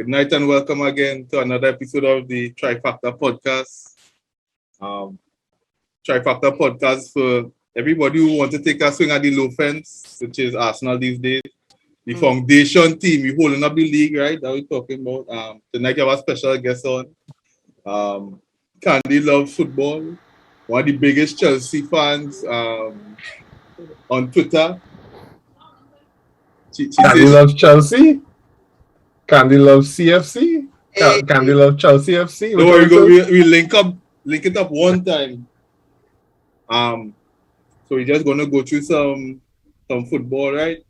Good night and welcome again to another episode of the Trifactor podcast. Trifactor podcast for everybody who wants to take a swing at the low fence, which is Arsenal these days. The foundation team, we holding up the league, right? That we're talking about. Tonight we have a special guest on. Candy loves football. One of the biggest Chelsea fans on Twitter. Candy loves Chelsea. Candy loves CFC. Candy loves Chelsea FC. Don't worry, we link it up one time. So we're just gonna go through some football, right?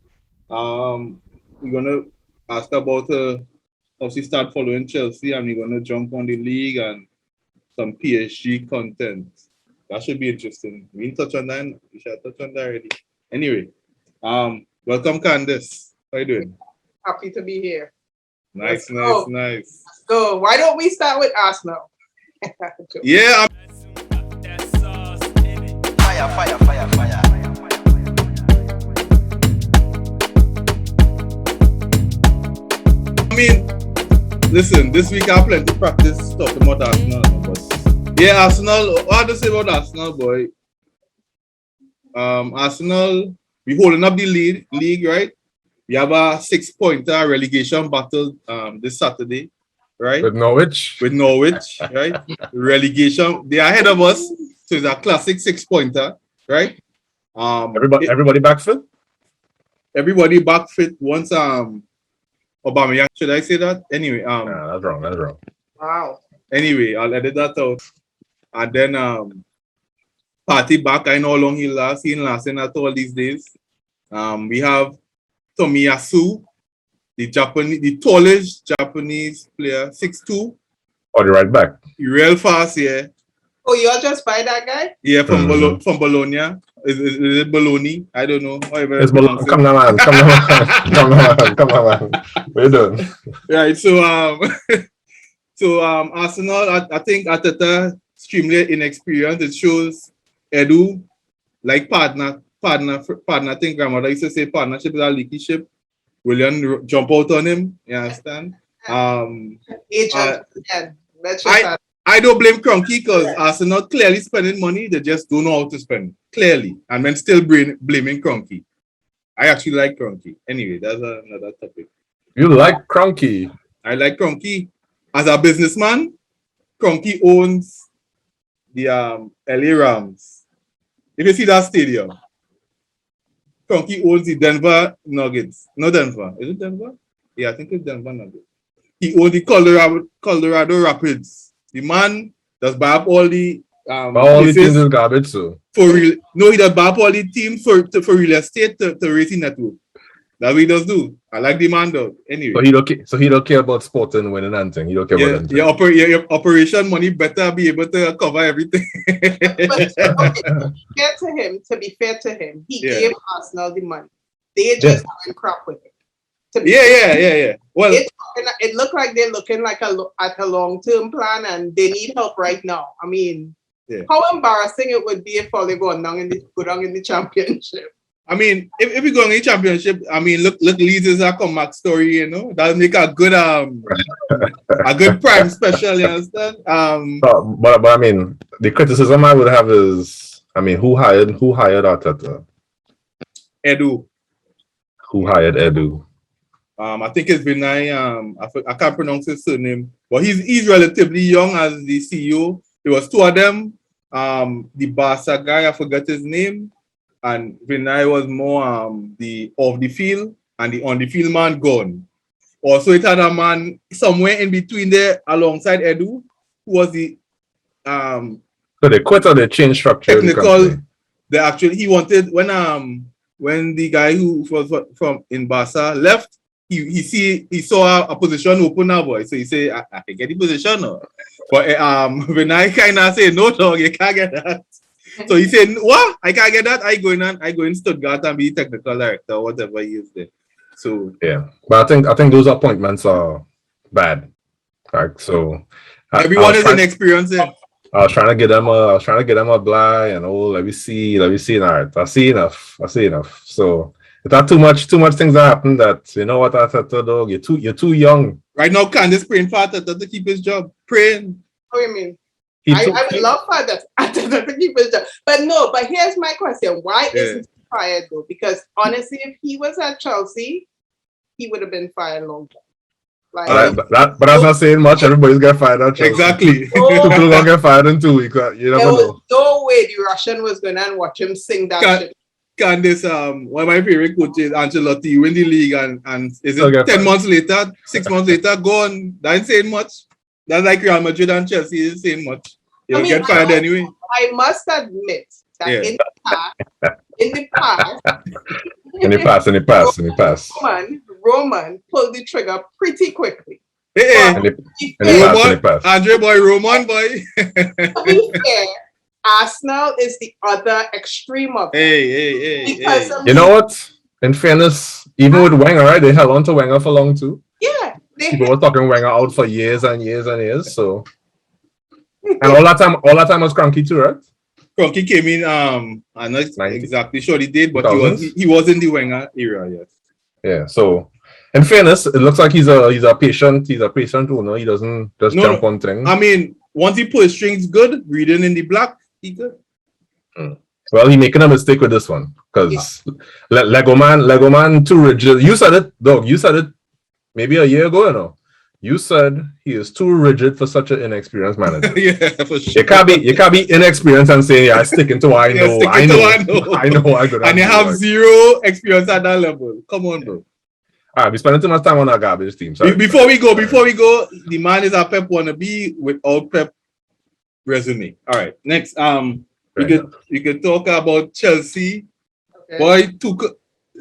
We're gonna ask about obviously start following Chelsea, and we're gonna jump on the league and some PSG content. That should be interesting. We didn't touch on that. We should touch on that already. Anyway, welcome, Candice. How you doing? Happy to be here. Nice. So why don't we start with Arsenal? Yeah. Fire. I mean, listen, this week I plenty practice talking about Arsenal. But yeah, Arsenal, what to say about Arsenal, boy? Arsenal, we holding up the league, right? We have a 6-pointer relegation battle this Saturday, right? With Norwich, right? Relegation, they are ahead of us, so it's a classic 6-pointer, right? everybody back fit? Everybody back fit once Aubameyang, should I say that? Anyway, Nah, that's wrong. Wow. Anyway, I'll edit that out. And then Party back, I know how long he'll last. He ain't lasting at all these days. We have Tomiyasu, the tallest Japanese player, 6'2". Oh, the right back. Real fast, yeah. Oh, you all just buy that guy? Yeah, from Bologna. Is it Bologna? I don't know. It's Bologna. Come on, man. What you doing? Right, so Arsenal, I think Arteta extremely inexperienced. It shows Edu, like partner. I think grandmother used to say partnership is a leaky ship. William jump out on him. You understand? I don't blame Kroenke because Arsenal clearly spending money. They just don't know how to spend. Clearly. And then still blaming Kroenke. I actually like Kroenke. Anyway, that's another topic. You like Kroenke? I like Kroenke. As a businessman, Kroenke owns the LA Rams. If you see that stadium, Kroenke owns the Denver Nuggets. No, Denver. Is it Denver? Yeah, I think it's Denver Nuggets. He owns the Colorado Rapids. The man does buy up all the all the teams is garbage, so. For real. No, he does buy up all the teams for real estate to raise the network. That's what he does do. I like the man though. Anyway. So he don't care about sport and winning and thing. He don't care about anything. Your operation money better be able to cover everything. But to be fair to him, he gave Arsenal the money. They just having crap with it. Yeah. Well, it looked like they're looking like at a long-term plan, and they need help right now. I mean, how embarrassing it would be if all they go down in the championship. I mean, if we go in the championship, I mean, look, Leeds is a comeback story, you know. That'll make a good prime special, you understand? But I mean, the criticism I would have is, I mean, who hired Arteta? Edu. Who hired Edu? I think it's Vinay. I can't pronounce his surname, but he's relatively young as the CEO. There was two of them. The Barca guy, I forgot his name, and Vinay was more the off the field, and the on the field man gone. Also, it had a man somewhere in between there alongside Edu, who was the So they quit or they changed structure. Technical. He wanted when the guy who was from in Barca left. He saw a position open now, boy. So he said, I can get the position now. But when I kind of say, no, dog, you can't get that. So he said, what? I can't get that. I go in Stuttgart and be technical director or whatever he is there. So yeah. But I think those appointments are bad. Right? So everyone is inexperienced. I was trying to get them a blind and let me see. All right. I see enough. So it's not too much things that happen that, you know what, Arteta, dog, you're too young. Right now, Candace praying for Arteta to keep his job. Praying. What do you mean? I would love for Arteta to keep his job. But here's my question. Why isn't he fired though? Because honestly, if he was at Chelsea, he would have been fired long time. Like, but that's not saying much. Everybody's get fired at Chelsea. Exactly. People gonna get fired in 2 weeks. You never know. No way the Russian was gonna watch him sing that shit. Candice, one of my favorite coaches, Ancelotti, win the league and is it 10 months later, 6 months later, gone. That ain't saying much. That's like Real Madrid and Chelsea isn't saying much. You'll get fired anyway. I must admit that in the past, Roman pulled the trigger pretty quickly. Andre boy, Roman boy. To be fair, Arsenal is the other extreme of it. You know what? In fairness, even with Wenger, right? They held on to Wenger for long too. Yeah. People were talking Wenger out for years and years and years. So, and all that time was Cranky too, right? Cranky came in. I'm not exactly sure he did, but he was in the Wenger era. Yes. Yeah. So, in fairness, it looks like he's a patient owner. He doesn't just jump on things. I mean, once he put his strings good, reading in the black, he good. Well, he making a mistake with this one because Lego Man too rigid. You said it, dog. You said it maybe a year ago, you know. You said he is too rigid for such an inexperienced manager. Yeah, for sure. You can't be inexperienced and saying, "Yeah, sticking to what I know." I know. And you have zero experience at that level. Come on, bro. All right, we're spending too much time on our garbage team. Sorry. Before we go, the man is a Pep wannabe without Pep resume. All right, next, we could talk about Chelsea. Okay. Boy,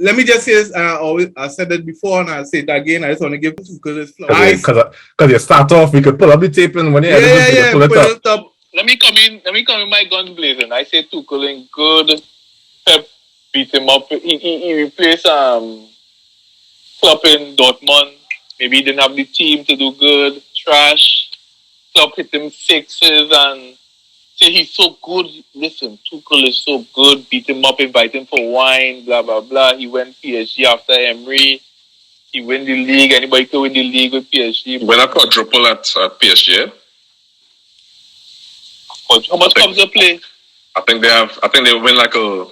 let me just say this, I said it before and I'll say it again. I just want to give Tuchel his flowers. Because you start off, we could pull up the tape and when you pull it up. Let me come in my guns blazing. I say Tuchel in good. Pep beat him up. He replaced Klopp in Dortmund. Maybe he didn't have the team to do good. Trash. Klopp hit him sixes and say he's so good. Listen, Tuchel is so good. Beat him up, invite him for wine, blah, blah, blah. He went PSG after Emery. He win the league. Anybody could win the league with PSG. When I quadruple at PSG. How much comes to play? I think they win like I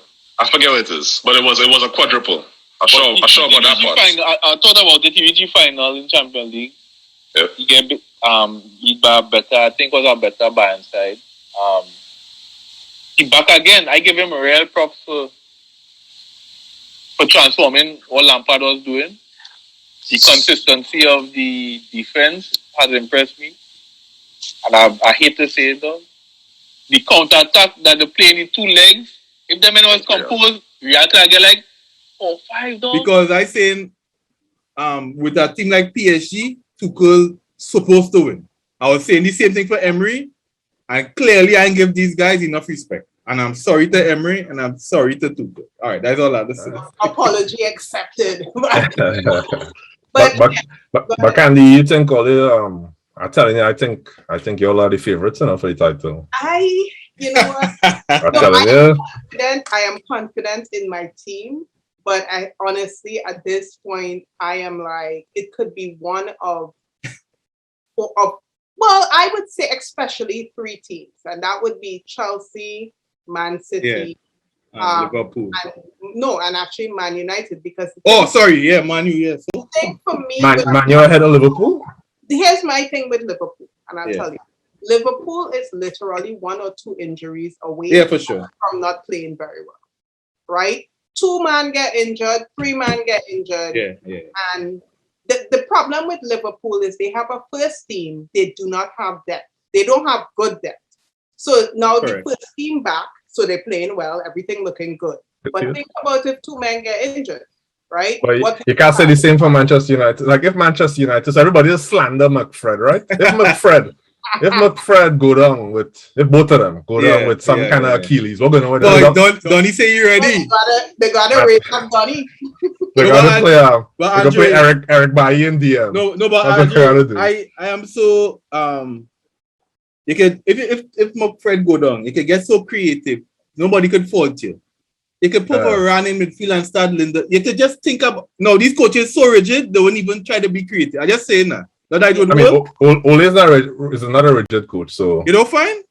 forget what it is, but it was a quadruple. I'm sure about that part. I thought about the TVG final in Champions League. Yeah. He get beat by better. I think it was a better Bayern side. He back again. I give him a real props for transforming what Lampard was doing. The consistency of the defense has impressed me. And I hate to say it though. The counter-attack that they play in the 2 legs, if the man was composed, Real could get like 4-5 down. Because I saying with a team like PSG, Tuchel supposed to win. I was saying the same thing for Emery. And clearly, I didn't give these guys enough respect. And I'm sorry to Emery, and I'm sorry to Tuchel. All right, that's all I have to say. Apology accepted. but Candy, you think all the I'm telling you, I think you're all the favorites enough for the title. You know what? I am confident in my team, but I honestly, at this point, I am like, it could be one of well, I would say especially 3 teams, and that would be Chelsea, Man City, Liverpool. And actually Man United, because Man U, yes. The thing for me, Man U ahead of Liverpool. Here's my thing with Liverpool, and I'll tell you, Liverpool is literally 1 or 2 injuries away from not playing very well, right? 2 man get injured, 3 man get injured, and the problem with Liverpool is they have a first team. They do not have depth. They don't have good depth. So now the first team back, so they're playing well, everything looking good. But think about if 2 men get injured, right? But you can't say the same for Manchester United. Like if Manchester United, so everybody just slander McFred, right? If McFred go down if both of them go down with some kind of Achilles, we're going to Donny say you ready? They got to raise up Donny. They got to play Eric Bailly in DM. No, but Andrew, I am so you can if McFred go down, you can get so creative. Nobody could fault you. You can put a run in midfield and start Linda. You could just think about these coaches so rigid, they won't even try to be creative. I just say that. No, that would I mean, work. Ole is not a rigid coach, so You don't find?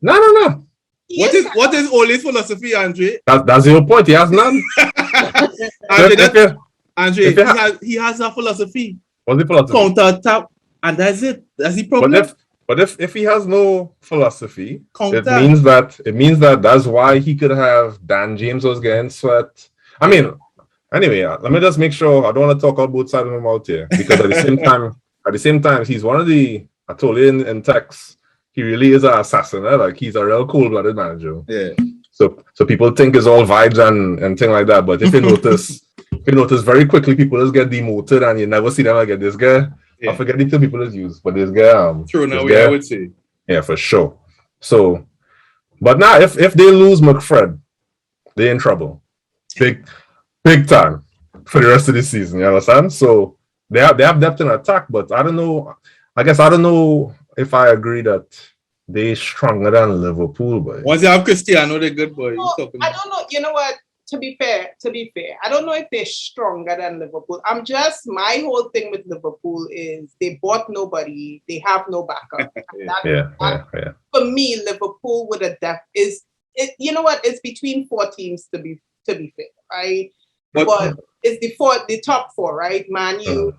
no. Yes, What is Ole's philosophy, Andre? That's your point. He has none. Andre, he has a philosophy. What's the philosophy? Counter attack, and that's it. That's the problem. But if he has no philosophy, Counter. it means that that's why he could have Dan James was getting sweat. I mean, anyway, let me just make sure I don't want to talk on both sides of my mouth here, because at the same time, he's one of the, I told you in text, he really is an assassin. Like, he's a real cold-blooded manager. Yeah. So people think it's all vibes and thing like that. But if you notice very quickly, people just get demoted and you never see them again. This guy, yeah. I forget the two people is used, but this guy, true, no way I would say. Yeah, for sure. So, but now if they lose McFred, they're in trouble. Big time for the rest of the season, you understand? So they have depth in attack, but I don't know. I guess I don't know if I agree that they're stronger than Liverpool, but once you have Cristiano, they're good, boy. I don't know. You know what? To be fair, I don't know if they're stronger than Liverpool. My whole thing with Liverpool is they bought nobody, they have no backup. Yeah. For me, Liverpool with a depth you know what? It's between four teams to be fair, right? But it's the top four, right? Man U,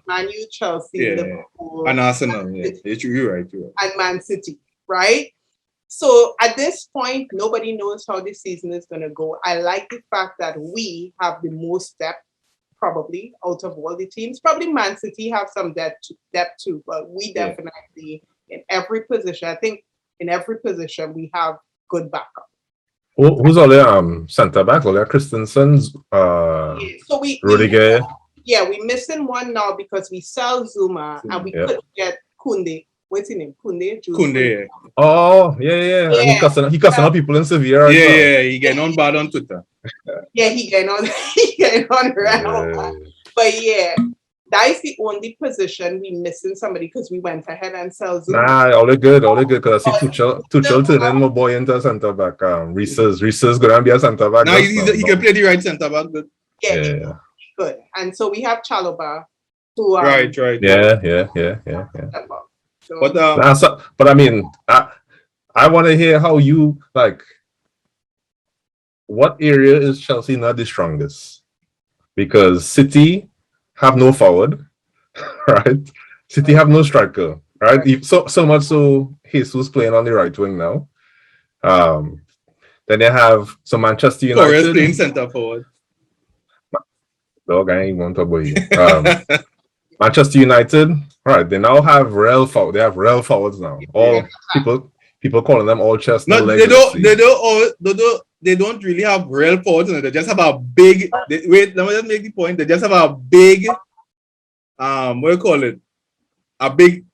Chelsea, Liverpool, and Arsenal. Yeah, you're right. And Man City, right? So at this point, nobody knows how this season is going to go. I like the fact that we have the most depth, probably, out of all the teams. Probably Man City have some depth too, but we definitely, in every position, I think in every position, we have good backup. Who's all their centre back? All their Christensen's, so Rudiger. We're missing one now because we sell Zuma and we could get Kunde. What's his name? Kunde. Oh, yeah. And he cussing out people in Sevilla. Yeah, he getting on bad on Twitter. Yeah, he getting on around. But yeah, that is the only position we missing somebody because we went ahead and sell Zuma. Nah, all good. Because I see Tuchel turning my boy into a centre back. Reese's gonna be a centre back. Nah, he can play the right centre back. Good. Yeah. Good. And so we have Chalobah. Who right. Yeah. So, but I mean, I want to hear how you like. What area is Chelsea not the strongest? Because City have no forward, right? City have no striker, right? So much so, Jesus playing on the right wing now. Then they have Manchester United. Torres playing centre forward. Dog, I ain't want to talk about you. Manchester United, right? They now have real forward. They have real forwards now. All people calling them all chest. No, they don't really have real forwards. They just have a big. Let me just make the point. They just have a big. What do you call it? A big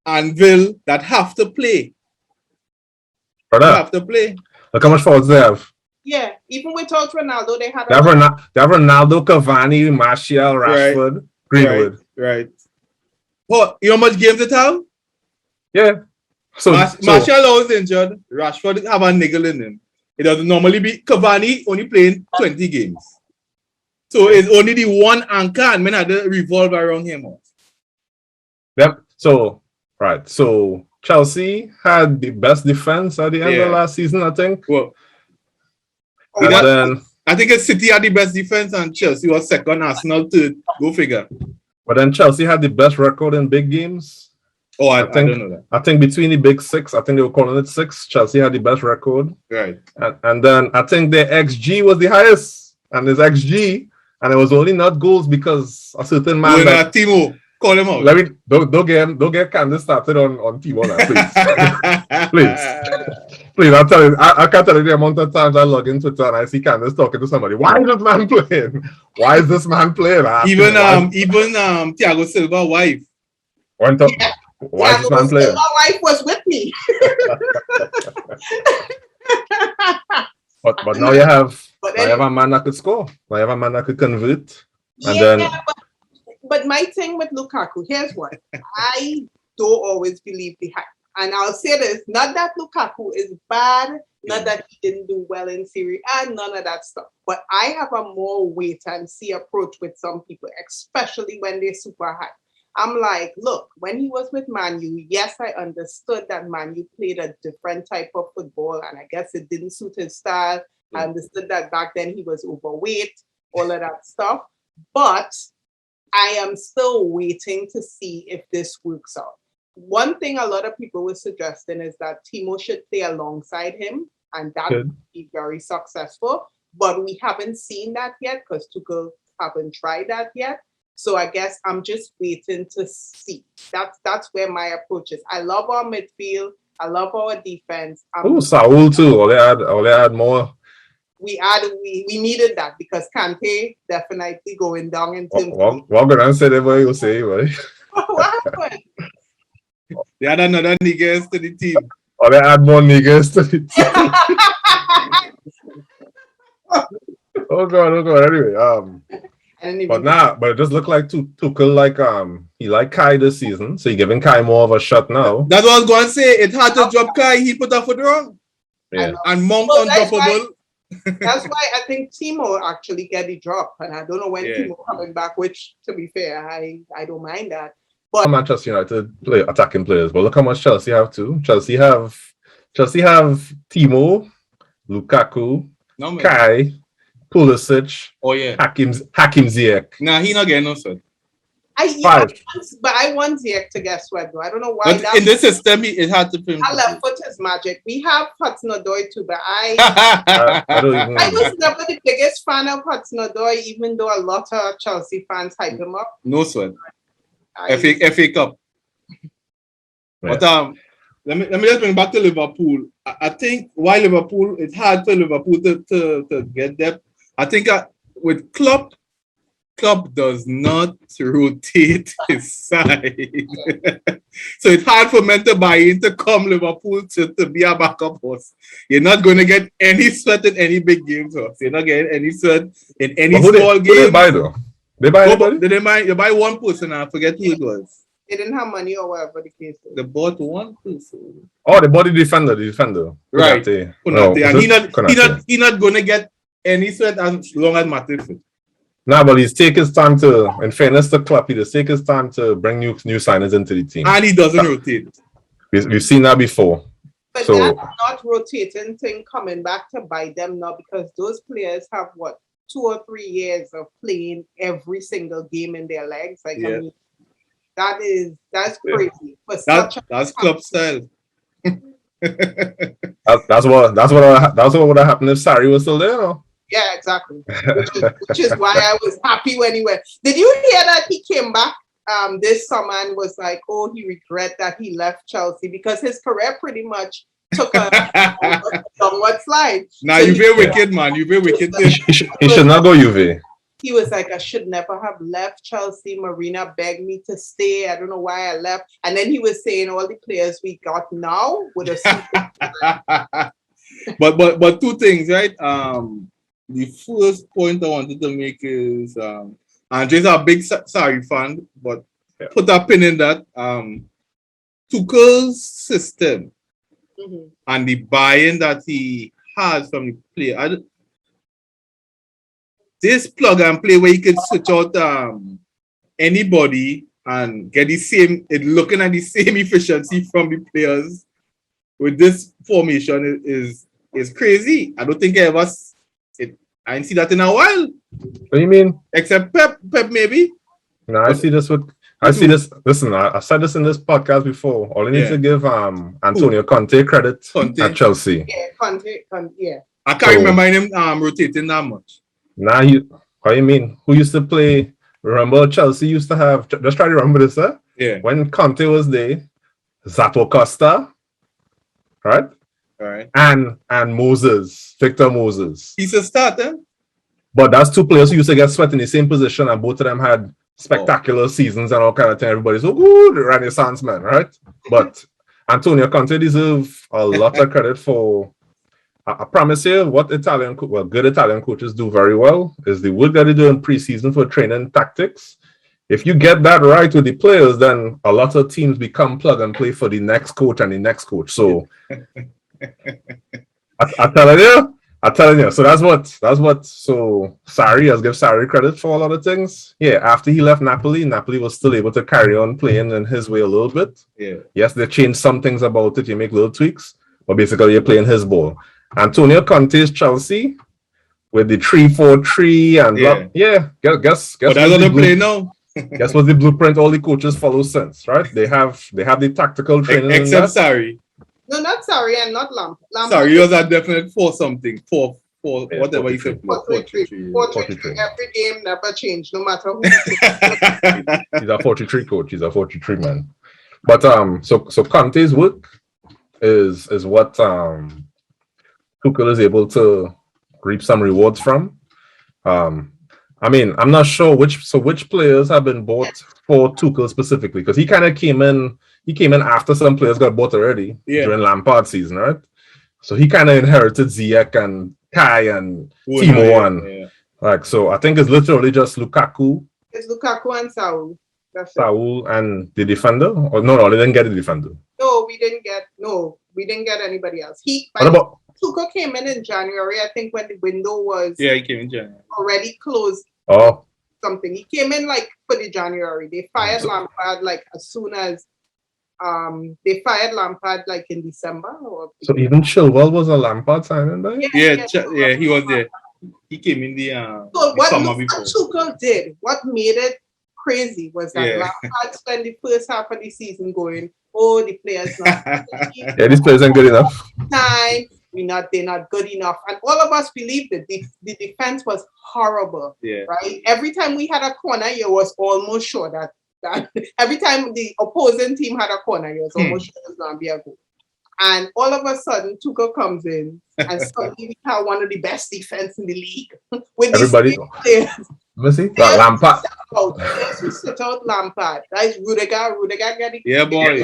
anvil that have to play. Have to play. Look how much forwards they have. Yeah, even without Ronaldo, they have Ronaldo, Cavani, Martial, Rashford, Greenwood. Right. Oh, you know how much games it have? Yeah. So Martial always injured. Rashford have a niggle in him. It doesn't normally be. Cavani only playing 20 games. So it's only the one anchor and men had to revolve around him. Yep. So Chelsea had the best defense at the end of last season, I think. Well, I think it's City had the best defense and Chelsea was second, Arsenal third. Go figure. But then Chelsea had the best record in big games. Oh, I don't know that. I think between the big six, I think they were calling it six. Chelsea had the best record. Right. And then I think their XG was the highest. And his XG, and it was only not goals because a certain man. Timo, call him out. Let me don't get Candace started on Timo now, please. Please, I'll tell you, I can't tell you the amount of times I log into Twitter and I see Candace talking to somebody. Why is this man playing? Why is this man playing? Even Thiago Silva's wife. Why is this man playing? My wife was with me. but now you have a man that could score. Now you have a man that could convert. But my thing with Lukaku, here's what. I don't always believe the hype. And I'll say this, not that Lukaku is bad, not that he didn't do well in Serie A, none of that stuff. But I have a more wait and see approach with some people, especially when they're super high. I'm like, look, when he was with Man U, yes, I understood that Man U played a different type of football, and I guess it didn't suit his style. I understood that back then he was overweight, all of that stuff. But I am still waiting to see if this works out. One thing a lot of people were suggesting is that Timo should play alongside him, and that would be very successful. But we haven't seen that yet because Tuchel haven't tried that yet. So I guess I'm just waiting to see. That's where my approach is. I love our midfield. I love our defense. Saul too. Or they had more. We needed that because Kante definitely going down in terms. What can I say? What you say, right? What happened? They had another niggas to the team. Or they had more niggas to the team. Oh god. Anyway, but it just looked like Tuchel like he liked Kai this season, so he giving Kai more of a shot now. That's what I was going to say. It had to drop Kai. He put a foot wrong. Yeah. And Monk undroppable. That's why I think Timo actually get the drop, and I don't know when Timo coming back. Which, to be fair, I don't mind that. But Manchester United play attacking players, but look how much Chelsea have too. Chelsea have Timo, Lukaku, Kai, Pulisic, Hakim Ziyech. Nah, he not getting no sweat. I want Ziyech to get sweat though. I don't know why. But in this system, it had to pay. Our left foot is magic. We have Hudson-Odoi too, but I was never the biggest fan of Hudson-Odoi, even though a lot of Chelsea fans hype him up. No sweat. FA Cup. Yeah. But let me just bring back to Liverpool. I think why Liverpool, it's hard for Liverpool to get depth. I think with Klopp does not rotate his side. So it's hard for men to buy in to come Liverpool to be a backup horse. You're not going to get any sweat in any big games. You're not getting any sweat in any small game. Who they buy though? They buy anybody? You buy one person, I forget who it was. They didn't have money or whatever the case is. They bought one person. Oh, they bought the defender. Right. Konate. And he's not going to get any sweat as long as Matip fit. Nah, but he's take his time to, in fairness to Klopp, he just take his time to bring new signers into the team. And he doesn't rotate. We've seen that before. But that's not rotating thing coming back to bite them now because those players have 2 or 3 years of playing every single game in their legs. I mean, that's crazy. That's club style. That's what would have happened if Sarri was still there, no? Yeah, exactly. Which is why I was happy when he went. Did you hear that he came back this summer and was like, oh, he regret that he left Chelsea because his career pretty much took a downward slide. Now you very wicked, man. You very wicked. He should not go Juve. He was like, I should never have left Chelsea. Marina begged me to stay. I don't know why I left. And then he was saying all the players we got now would have. But two things, right? The first point I wanted to make is Andre's a big Sarri fan, but put a pin in that. Tuchel's system and the buy-in that he has from the player. This plug and play where you could switch out anybody and get the same, looking at the same efficiency from the players with this formation is crazy. I don't think I didn't see that in a while. What do you mean? Except Pep maybe. No, I see this. Listen, I said this in this podcast before. All I need to give Antonio Conte credit at Chelsea. Yeah, Conte, yeah. I can't remember him rotating that much. Nah, what do you mean? Who used to play? Remember Chelsea used to have. Just try to remember this, huh? Yeah. When Conte was there, Zato Costa, right? All right. And Victor Moses. He's a starter. But that's two players who used to get sweat in the same position, and both of them had spectacular seasons and all kind of thing. Everybody's so good, Renaissance man, right? But Antonio Conte deserves a lot of credit for. I promise you, what good Italian coaches do very well is the work that they do in preseason for training tactics. If you get that right with the players, then a lot of teams become plug and play for the next coach and the next coach. So I I'm telling you, so that's what so Sarri has give Sarri credit for a lot of things. Yeah, after he left Napoli was still able to carry on playing in his way a little bit. Yeah. Yes, they changed some things about it, you make little tweaks, but basically you're playing his ball. Antonio Conte's Chelsea with the 3-4-3 and guess But that's what they play now. Guess what the blueprint all the coaches follow since, right? They have the tactical training. Except Sarri. No, not Sarri and not Lampard. Sorry, was a definite for something. For whatever you said. 4-3-3. Every game never changed, no matter who. He's a 43 coach. He's a 43 man. But so Conte's work is what Tuchel is able to reap some rewards from. I mean, I'm not sure which players have been bought for Tuchel specifically, because he kind of came in after some players got bought already during Lampard's season, right? So he kind of inherited Ziyech and Kai and Timo and like, so I think it's literally just Lukaku. It's Lukaku and Saul. That's Saul and the defender? Or no, they didn't get a defender. No, we didn't get anybody else. Tuchel came in January, I think, when the window was he came in January. Already closed. Oh. Something. He came in like for the January. They fired Lampard like as soon as they fired Lampard like in December. So even Chilwell was a Lampard signing, right? Yeah, he was there. He came in the summer before. What Tuchel did, what made it crazy was that Lampard spent the first half of the season going, the players not these players ain't good enough. They're not good enough. And all of us believed that the defense was horrible. Yeah. Right? Every time we had a corner, you was almost sure that every time the opposing team had a corner, you was almost sure it was gonna be a goal. And all of a sudden, Tuchel comes in and suddenly we have one of the best defense in the league. With everybody players. Let's see. Lampard. We sit out Lampard. That's Rudiger get it. Yeah, boy.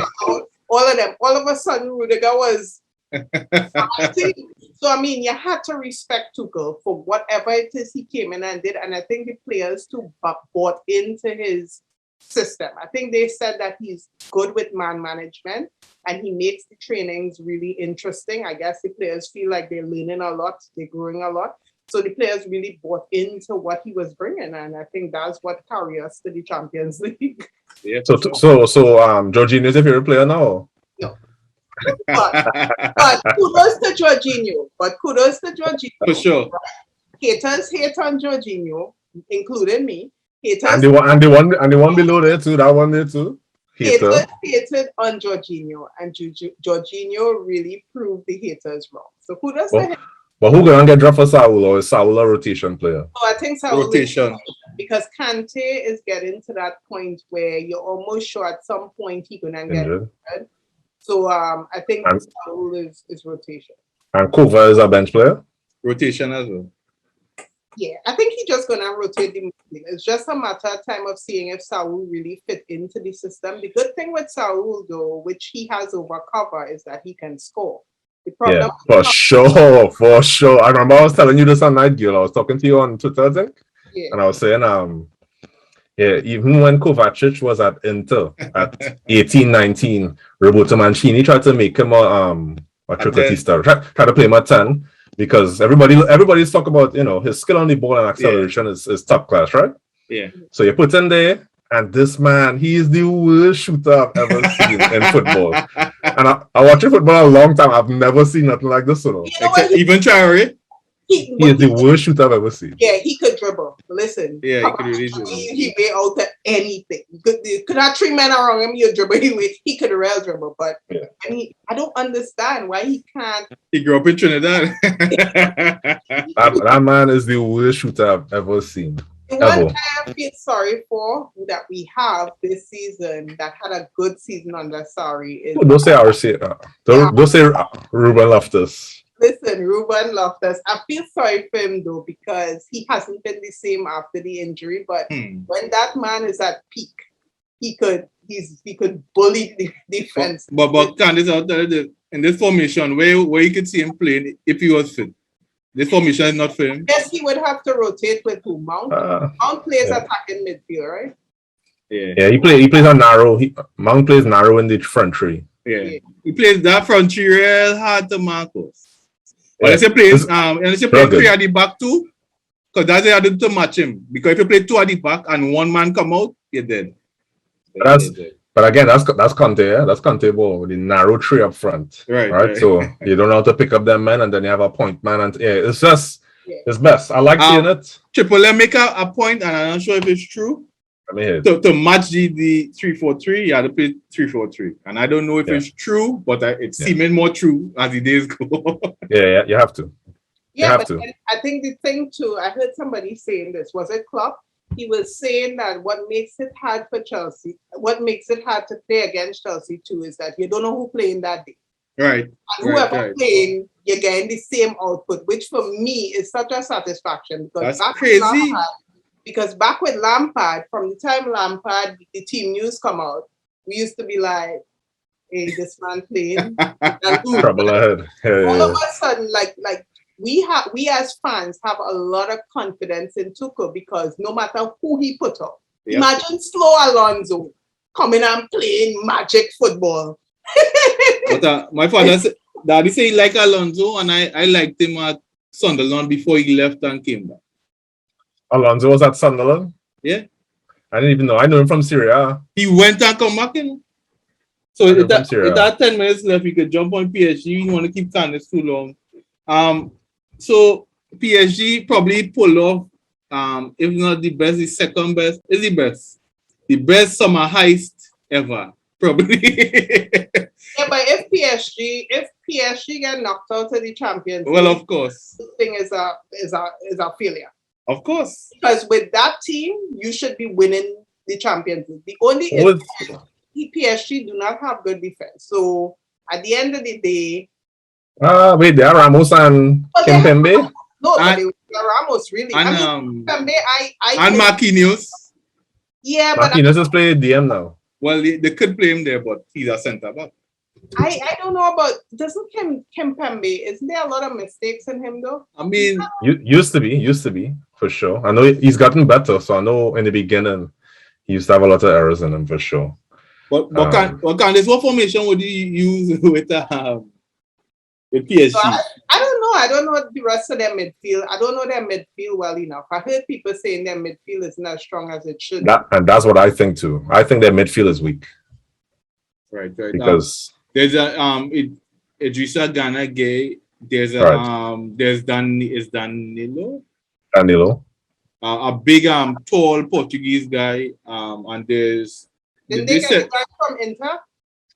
All of them. All of a sudden, Rudiger was. So I mean, you had to respect Tuchel for whatever it is he came in and did, and I think the players too bought into his system. I think they said that he's good with man management and he makes the trainings really interesting. I guess the players feel like they're learning a lot, they're growing a lot. So the players really bought into what he was bringing, and I think that's what carried us to the Champions League. Yeah. So Jorginho's your favorite player now? No. But kudos to Jorginho. For sure. Haters hate on Jorginho, including me. Haters and the one below there too. That one there too. Haters hated on Jorginho, and Jorginho really proved the haters wrong. So kudos to him. But who gonna get dropped for Saul, or is Saul a rotation player? Oh, I think Saul rotation. Because Kante is getting to that point where you're almost sure at some point he's gonna get injured. So I think Saul is rotation. And Kova is a bench player? Rotation as well. Yeah, I think he's just gonna rotate the midfield. It's just a matter of time of seeing if Saul really fit into the system. The good thing with Saul, though, which he has over cover, is that he can score. The problem for sure. I remember I was telling you this on Night Girl. I was talking to you on Twitter, I think. Yeah. And I was saying, even when Kovacic was at Inter at 18, 19, Roberto Mancini tried to make him a trequartista, try to play him at 10, because everybody's talking about, his skill on the ball and acceleration is top class, right? Yeah. So you put in there, and this man, he is the worst shooter I've ever seen in football. And I watch football a long time. I've never seen nothing like this. Even Traore. He is the worst shooter I've ever seen. Yeah, he could dribble. Listen. Yeah, he could really dribble. He way out to anything. Could have 3 men around him, he'll dribble. He could rail dribble, but I don't understand why he can't. He grew up in Trinidad. that man is the worst shooter I've ever seen. The one guy I feel sorry for that we have this season that had a good season under Sarri is. Don't say Ruben Loftus. Listen, Ruben Loftus. I feel sorry for him though, because he hasn't been the same after the injury. But when that man is at peak, he could bully the defense. But Candice, I'll tell you, in this formation, where you could see him playing if he was fit. This formation is not for him. Yes, he would have to rotate with who? Mount. Mount plays attacking midfield, right? Yeah. He plays on narrow. Mount plays narrow in the front three. Yeah. He plays that front three real hard to Marcus. Unless you play, real good. 3 at the back too, because that's how you do to match him. Because if you play 2 at the back and one man come out, you're dead. But again, that's Conte, yeah? That's Conte ball with the narrow 3 up front. Right. So you don't know how to pick up them men, and then you have a point man, and it's just it's best. I like seeing it. Triple M make a point, and I'm not sure if it's true. To match the 3-4-3, you have to play 3-4-3. And I don't know if it's true, but it's seeming more true as the days go. yeah, you have to. Yeah, but I think the thing too, I heard somebody saying this, was it Klopp? He was saying that what makes it hard for Chelsea, what makes it hard to play against Chelsea too, is that you don't know who playing that day. Right. And whoever playing, you're getting the same output, which for me is such a satisfaction. Because that's crazy. Because back with Lampard, from the time Lampard, the team news come out, we used to be like, hey, this man playing. Trouble ahead. All of a sudden, like we as fans have a lot of confidence in Tuchel, because no matter who he put up, imagine slow Alonso coming and playing magic football. But my father said, Daddy say he like Alonso, and I liked him at Sunderland before he left and came back. Alonso was at Sunderland? Yeah. I didn't even know. I knew him from Syria. He went and come back in. So with that 10 minutes left, you could jump on PSG. You want to keep Candice too long. So PSG probably pull off, if not the best, the second best. Is the best. The best summer heist ever. Probably. Yeah, but if PSG get knocked out of the Champions League, well, of course, the thing is a failure. Of course, because with that team, you should be winning the Champions League. The only PSG do not have good defense. So at the end of the day, wait, they are Ramos and Kimpembe. No, but they were Ramos really. And Kimpembe, and Marquinhos. Yeah, but Marquinhos is playing DM now. Well, they could play him there, but he's a centre back. I don't know about, doesn't Kimpembe, isn't there a lot of mistakes in him though? I mean, used to be for sure. I know he's gotten better, so I know in the beginning he used to have a lot of errors in him for sure. What formation would you use with PSG? So I don't know the rest of their midfield. I don't know their midfield well enough. I heard people saying their midfield is not as strong as it should. And that's what I think too. I think their midfield is weak. Right. Because there's a Idrissa Gana Gay. There's a there's Danilo. A big tall Portuguese guy. And there's Didn't they get the guy from Inter?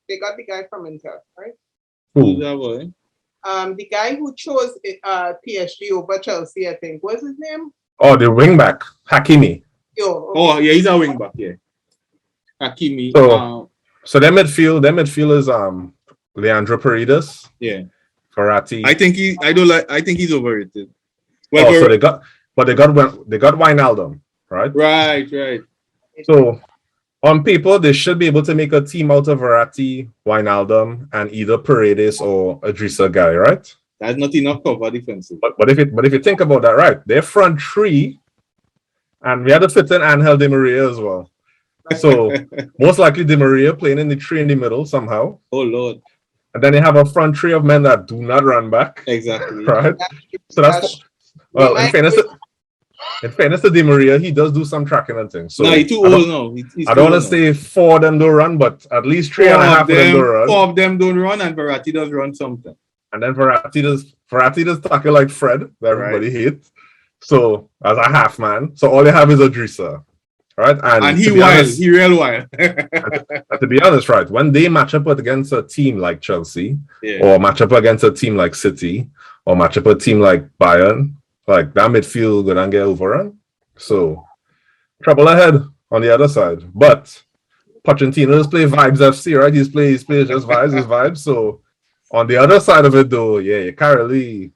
They got the guy from Inter, right? Who's that boy? The guy who chose PSG over Chelsea, I think. What's his name? Oh, the wing back, Hakimi. Oh, yeah, he's a wing back, yeah. Hakimi. So their midfield is Leandro Paredes. Yeah. Verratti. I think he's overrated. Well, so they got Wijnaldum, right? Right. So on paper, they should be able to make a team out of Verratti, Wijnaldum, and either Paredes or Idrissa Guy, right? That's not enough cover defensive. But if you think about that, right, their front three, and we had to fit in Angel Di Maria as well. So most likely Di Maria playing in the three in the middle somehow. Oh Lord! And then they have a front three of men that do not run back. Exactly. Right. So that's well. In fairness to Di Maria, he does do some tracking and things. So no, he's too old now. I don't want to say 4 of them don't run, but at least 3.5 of them don't run. 4 of them don't run, and Verratti does run something. And then Verratti does tackle like Fred, that everybody hates. So as a half man, so all they have is Idrissa. Right, and he real wild. and to be honest, right, when they match up against a team like Chelsea, or match up against a team like City, or match up a team like Bayern, like that midfield gonna get overrun. So trouble ahead on the other side. But Pochettino's play Vibes FC, right? He's plays just vibes. So on the other side of it though, you can't really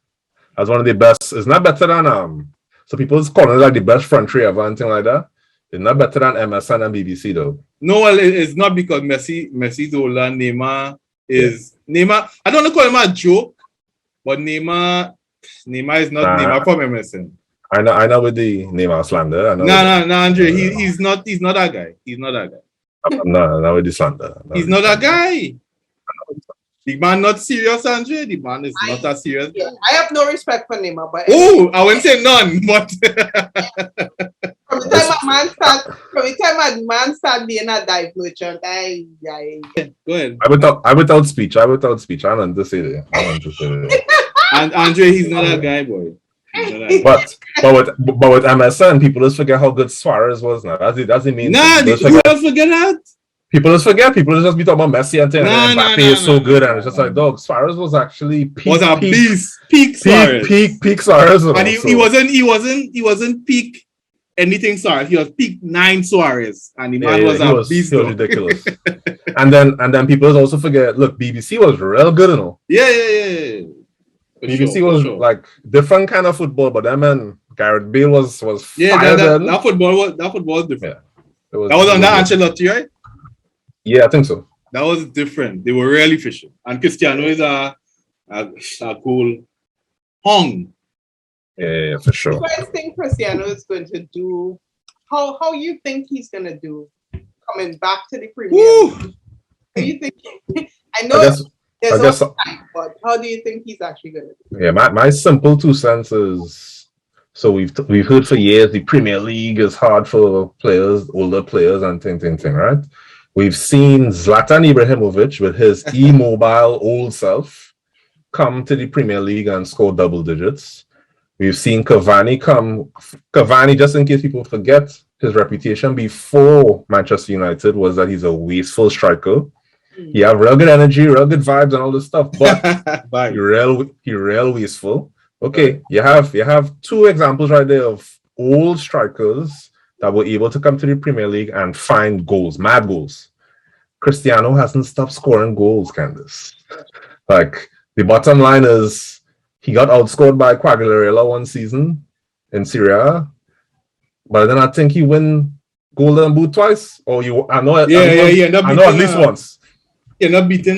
as one of the best. It's not better than so people's calling it like the best front three ever, anything like that. It's not better than MSN and BBC though. No, well, it's not because Messi's older. Neymar is Neymar. I don't want to call him a joke, but Neymar is not Neymar from MSN. I know with the Neymar slander. No, Andre. He's not that guy. He's not that guy. No, with the slander. He's not that guy. The man not serious, Andre. The man is not as serious. Yeah, I have no respect for Neymar, but I wouldn't say none, but from the time a man start being a dive merchant, go ahead. I without speech. I don't want to say that. And Andre, he's not a guy, boy. But with MSN, people just forget how good Suarez was now. That's the main thing. You don't forget that? People just forget. People just be talking about Messi and Mbappe is so good, and it's just like, dog, Suarez was actually peak Suarez. Peak Suarez. And he wasn't peak anything Suarez. He was peak 9 Suarez, and the man was a beast. He was ridiculous. and then people also forget. Look, BBC was real good, you know. Yeah. BBC was like different kind of football, but that man Gareth Bale was that football was different. Yeah. That was under Ancelotti, right? Yeah, I think so. That was different. They were really efficient. And Cristiano is a cool hung. Yeah, for sure. What do you guys think Cristiano is going to do? How you think he's going to do coming back to the Premier League? Do you think? I know there's also time, but how do you think he's actually going to do? Yeah, my simple 2 cents is, so we've heard for years the Premier League is hard for players, older players, and thing, right? We've seen Zlatan Ibrahimovic with his immobile old self come to the Premier League and score double digits. We've seen Cavani come. Cavani, just in case people forget, his reputation before Manchester United was that he's a wasteful striker. He have real good energy, real good vibes, and all this stuff, but he real wasteful. Okay, you have 2 examples right there of old strikers that were able to come to the Premier League and find goals, mad goals. Cristiano hasn't stopped scoring goals, Candice. Like, the bottom line is he got outscored by Quagliarella one season in Serie A, but then I think he win Golden Boot twice. I know at least once. You're not beating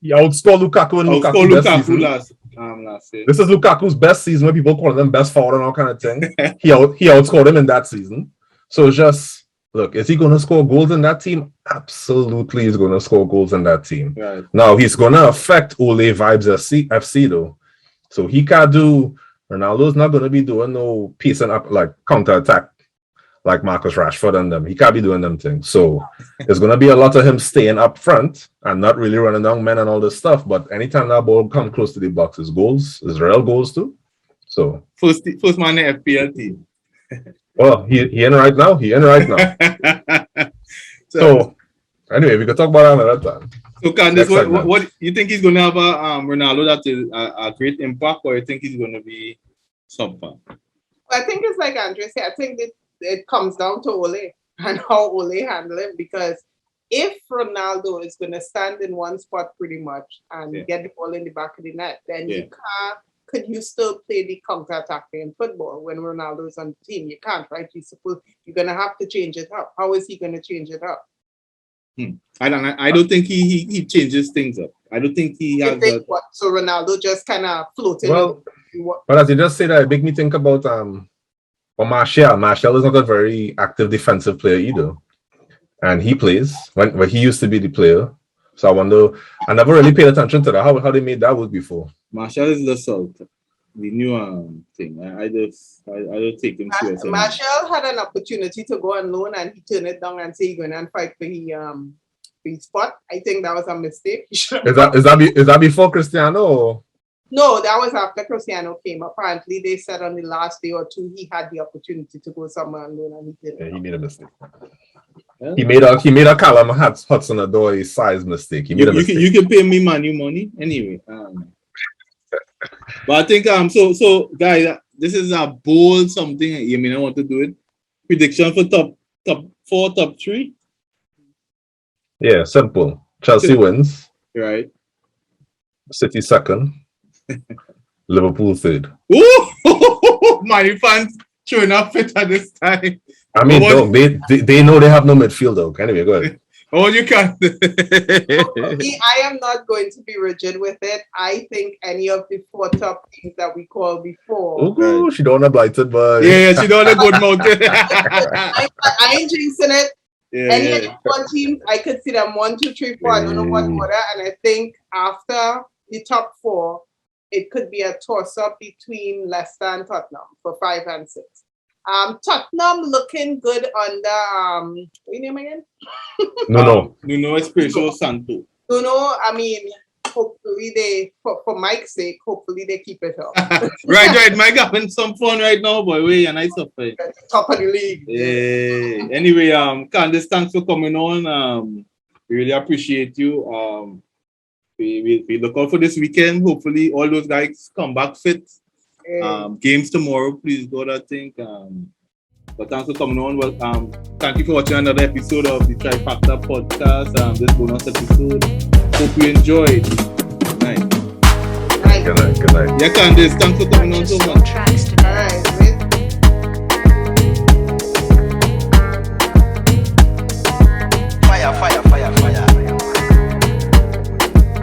he outscored Lukaku and Lukaku last year. This is Lukaku's best season, where people call him best forward and all kind of thing. he outscored him in that season. So it's just, look, is he going to score goals in that team? Absolutely, he's going to score goals in that team. Right. Now, he's going to affect Ole Vibes FC though. So he can't do, Ronaldo's not going to be doing no pacing up, like counter-attack, like Marcus Rashford and them. He can't be doing them things. So there's going to be a lot of him staying up front and not really running down men and all this stuff. But anytime that ball comes close to the box, is goals, is real goals too. So first man in FPL team. Well, he in right now. So anyway, we can talk about that another time. So Candice, what you think he's going to have a Ronaldo that is a great impact, or you think he's going to be subpar? I think it's like Andre said. I think it comes down to Ole and how Ole handle it, because if Ronaldo is going to stand in one spot pretty much and get the ball in the back of the net, then you can't. Could you still play the counter-attacking in football when Ronaldo is on the team? You can't, right? You're going to have to change it up. How is he going to change it up? I don't think he changes things up. I don't think he has that. So Ronaldo just kind of floating. Well, as you just said, it make me think about Martial. Martial is not a very active defensive player either, and he plays when he used to be the player. So I wonder. I never really paid attention to that. How they made that work before. Martial is the salt, the new thing. I don't take him seriously. Martial had an opportunity to go on loan and he turned it down and say he's going to fight for his spot. I think that was a mistake. Is that before Cristiano? Or? No, that was after Cristiano came. Apparently, they said on the last day or two he had the opportunity to go somewhere on loan and he didn't. He made a mistake. Yeah. He made a Callum Hudson-Odoi size mistake. He made a mistake. You can pay me money anyway. But I think so guys, this is a bold something. You may not want to do it. Prediction for top 4, top 3. Yeah, simple. Chelsea wins. Right. City second. Liverpool third. Ooh, my fans showing up fit at this time. I mean, dog, they know they have no midfield, dog. Anyway, go ahead. Oh, you can. I am not going to be rigid with it. I think any of the 4 top teams that we called before. Oh, she don't want to blighted, but yeah, she don't want to good mountain. I ain't jinxing it. Any one teams, I could see them 1, 2, 3, 4. I don't know what order, and I think after the top 4, it could be a toss-up between Leicester and Tottenham for 5 and 6. Tottenham looking good under what's your name again? Nuno Espirito Santo. I mean, hopefully they, for Mike's sake, hopefully they keep it up. right. Mike having some fun right now, boy. We and I suffer. Top of the league. Yeah. Anyway, Candice, thanks for coming on. We really appreciate you. We look out for this weekend. Hopefully, all those guys come back fit. Games tomorrow, please God, I think. But thanks for coming on. Well, thank you for watching another episode of the Trifactor podcast. This bonus episode. Hope you enjoyed. Good night. Good night. Yeah, Candice, thanks for coming on so much.